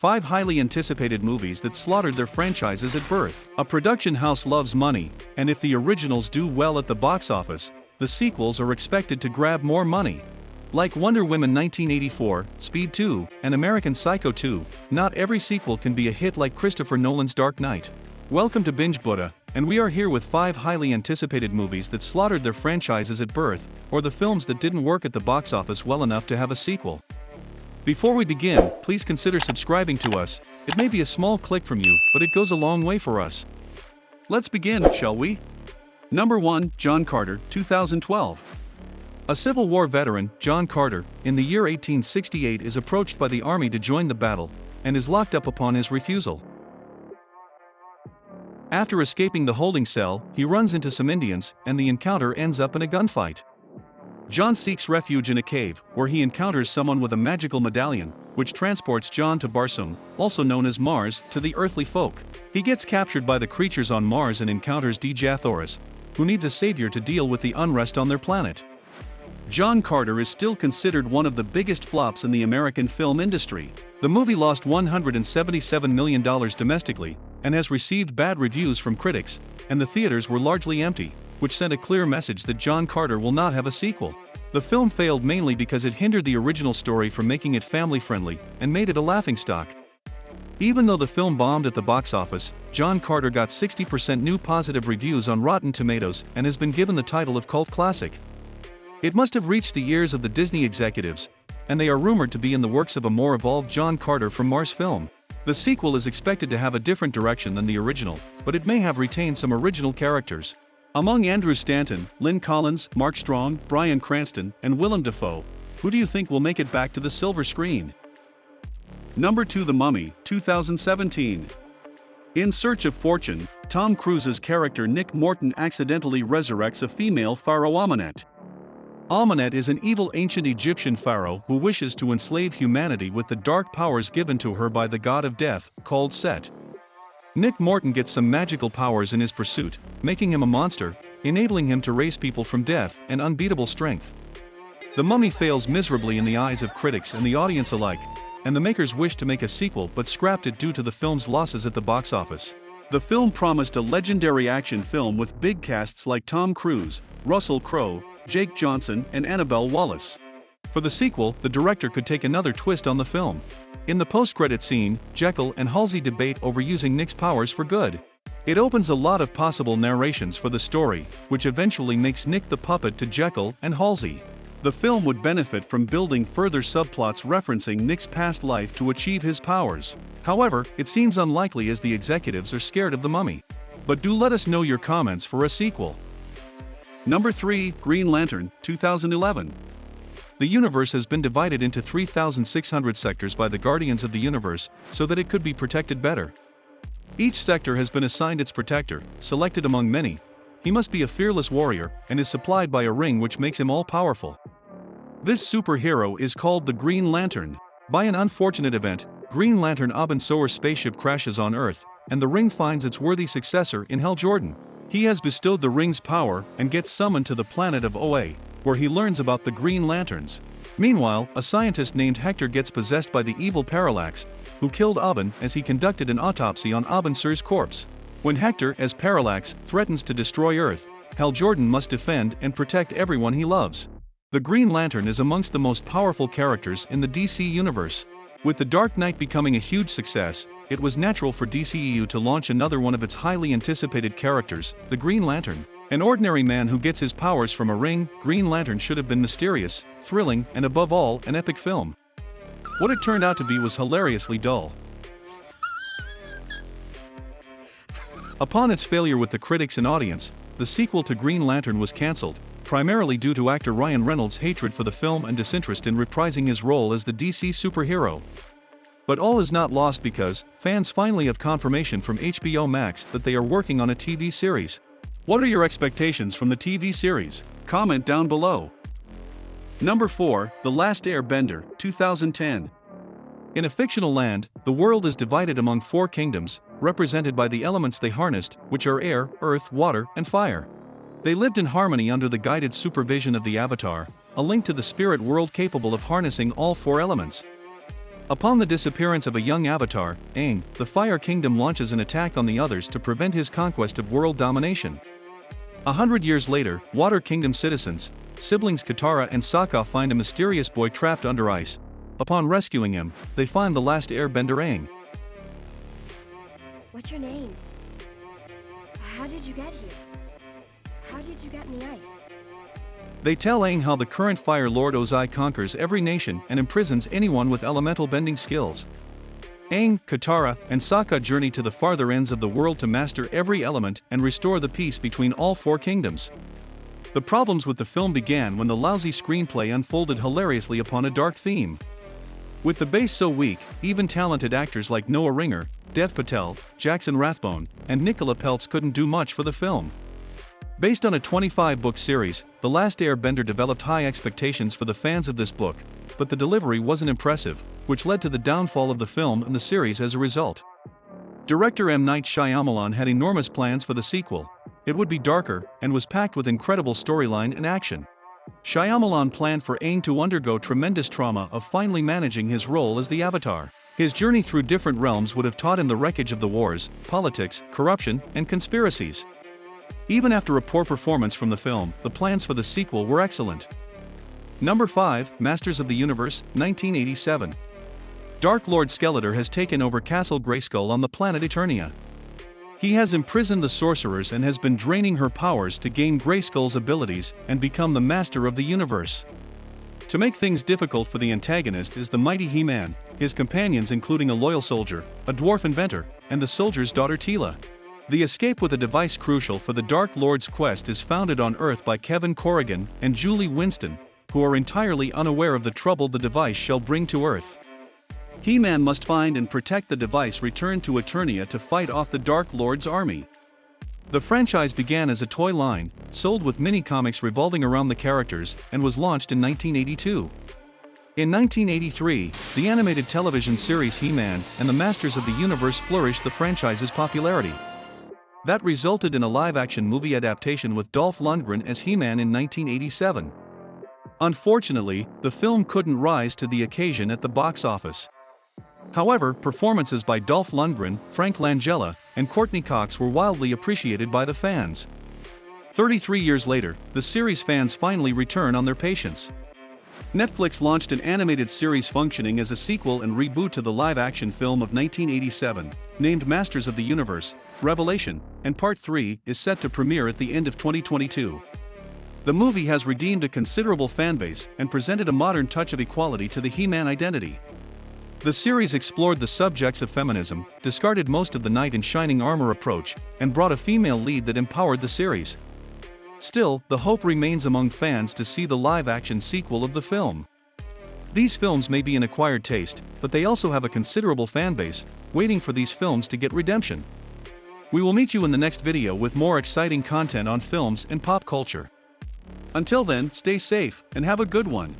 5 highly anticipated movies that slaughtered their franchises at birth. A production house loves money, and if the originals do well at the box office, the sequels are expected to grab more money. Like Wonder Woman 1984, Speed 2, and American Psycho 2, not every sequel can be a hit like Christopher Nolan's Dark Knight. Welcome to Binge Buddha, and we are here with 5 highly anticipated movies that slaughtered their franchises at birth, or the films that didn't work at the box office well enough to have a sequel. Before we begin, please consider subscribing to us. It may be a small click from you, but it goes a long way for us. Let's begin, shall we? Number 1, John Carter, 2012. A Civil War veteran, John Carter, in the year 1868 is approached by the army to join the battle, and is locked up upon his refusal. After escaping the holding cell, he runs into some Indians, and the encounter ends up in a gunfight. John seeks refuge in a cave, where he encounters someone with a magical medallion, which transports John to Barsum, also known as Mars, to the earthly folk. He gets captured by the creatures on Mars and encounters Djathorus, who needs a savior to deal with the unrest on their planet. John Carter is still considered one of the biggest flops in the American film industry. The movie lost $177 million domestically, and has received bad reviews from critics, and the theaters were largely empty, which sent a clear message that John Carter will not have a sequel. The film failed mainly because it hindered the original story from making it family-friendly, and made it a laughingstock. Even though the film bombed at the box office, John Carter got 60% new positive reviews on Rotten Tomatoes and has been given the title of cult classic. It must have reached the ears of the Disney executives, and they are rumored to be in the works of a more evolved John Carter from Mars film. The sequel is expected to have a different direction than the original, but it may have retained some original characters. Among Andrew Stanton, Lynn Collins, Mark Strong, Bryan Cranston, and Willem Dafoe, who do you think will make it back to the silver screen? Number 2, The Mummy, 2017. In Search of Fortune, Tom Cruise's character Nick Morton accidentally resurrects a female pharaoh Amenet. Amenet is an evil ancient Egyptian pharaoh who wishes to enslave humanity with the dark powers given to her by the god of death, called Set. Nick Morton gets some magical powers in his pursuit, making him a monster, enabling him to raise people from death and unbeatable strength. The Mummy fails miserably in the eyes of critics and the audience alike, and the makers wished to make a sequel but scrapped it due to the film's losses at the box office. The film promised a legendary action film with big casts like Tom Cruise, Russell Crowe, Jake Johnson, and Annabelle Wallis. For the sequel, the director could take another twist on the film. In the post-credit scene, Jekyll and Halsey debate over using Nick's powers for good. It opens a lot of possible narrations for the story, which eventually makes Nick the puppet to Jekyll and Halsey. The film would benefit from building further subplots referencing Nick's past life to achieve his powers. However, it seems unlikely as the executives are scared of the Mummy. But do let us know your comments for a sequel. Number 3, Green Lantern, 2011. The universe has been divided into 3,600 sectors by the Guardians of the Universe, so that it could be protected better. Each sector has been assigned its protector, selected among many. He must be a fearless warrior, and is supplied by a ring which makes him all-powerful. This superhero is called the Green Lantern. By an unfortunate event, Green Lantern Abin Sur's spaceship crashes on Earth, and the ring finds its worthy successor in Hal Jordan. He has bestowed the ring's power and gets summoned to the planet of Oa, where he learns about the Green Lanterns. Meanwhile, a scientist named Hector gets possessed by the evil Parallax, who killed Abin as he conducted an autopsy on Abin Sur's corpse. When Hector, as Parallax, threatens to destroy Earth, Hal Jordan must defend and protect everyone he loves. The Green Lantern is amongst the most powerful characters in the DC universe. With The Dark Knight becoming a huge success, it was natural for DCEU to launch another one of its highly anticipated characters, the Green Lantern. An ordinary man who gets his powers from a ring, Green Lantern should have been mysterious, thrilling, and above all, an epic film. What it turned out to be was hilariously dull. Upon its failure with the critics and audience, the sequel to Green Lantern was cancelled, primarily due to actor Ryan Reynolds' hatred for the film and disinterest in reprising his role as the DC superhero. But all is not lost because fans finally have confirmation from HBO Max that they are working on a TV series. What are your expectations from the TV series? Comment down below. Number 4, The Last Airbender, 2010. In a fictional land, the world is divided among 4 kingdoms, represented by the elements they harnessed, which are air, earth, water, and fire. They lived in harmony under the guided supervision of the Avatar, a link to the spirit world capable of harnessing all 4 elements. Upon the disappearance of a young avatar, Aang, the Fire Kingdom launches an attack on the others to prevent his conquest of world domination. 100 years later, Water Kingdom citizens, siblings Katara and Sokka find a mysterious boy trapped under ice. Upon rescuing him, they find the last Airbender Aang. What's your name? How did you get here? How did you get in the ice? They tell Aang how the current Fire Lord Ozai conquers every nation and imprisons anyone with elemental bending skills. Aang, Katara, and Sokka journey to the farther ends of the world to master every element and restore the peace between all four kingdoms. The problems with the film began when the lousy screenplay unfolded hilariously upon a dark theme. With the base so weak, even talented actors like Noah Ringer, Dev Patel, Jackson Rathbone, and Nicola Peltz couldn't do much for the film. Based on a 25-book series, The Last Airbender developed high expectations for the fans of this book, but the delivery wasn't impressive, which led to the downfall of the film and the series as a result. Director M. Night Shyamalan had enormous plans for the sequel. It would be darker, and was packed with incredible storyline and action. Shyamalan planned for Aang to undergo tremendous trauma of finally managing his role as the Avatar. His journey through different realms would have taught him the wreckage of the wars, politics, corruption, and conspiracies. Even after a poor performance from the film, the plans for the sequel were excellent. Number 5, Masters of the Universe, 1987. Dark Lord Skeletor has taken over Castle Grayskull on the planet Eternia. He has imprisoned the sorcerers and has been draining her powers to gain Grayskull's abilities and become the master of the universe. To make things difficult for the antagonist is the mighty He-Man, his companions including a loyal soldier, a dwarf inventor, and the soldier's daughter Teela. The escape with a device crucial for the Dark Lord's quest is founded on Earth by Kevin Corrigan and Julie Winston, who are entirely unaware of the trouble the device shall bring to Earth. He-Man must find and protect the device returned to Eternia to fight off the Dark Lord's army. The franchise began as a toy line, sold with mini-comics revolving around the characters, and was launched in 1982. In 1983, the animated television series He-Man and the Masters of the Universe flourished the franchise's popularity. That resulted in a live-action movie adaptation with Dolph Lundgren as He-Man in 1987. Unfortunately, the film couldn't rise to the occasion at the box office. However, performances by Dolph Lundgren, Frank Langella, and Courtney Cox were wildly appreciated by the fans. 33 years later, the series fans finally return on their patience. Netflix launched an animated series functioning as a sequel and reboot to the live-action film of 1987, named Masters of the Universe, Revelation, and Part 3 is set to premiere at the end of 2022. The movie has redeemed a considerable fanbase and presented a modern touch of equality to the He-Man identity. The series explored the subjects of feminism, discarded most of the knight in shining armor approach, and brought a female lead that empowered the series. Still, the hope remains among fans to see the live-action sequel of the film. These films may be an acquired taste, but they also have a considerable fanbase, waiting for these films to get redemption. We will meet you in the next video with more exciting content on films and pop culture. Until then, stay safe, and have a good one.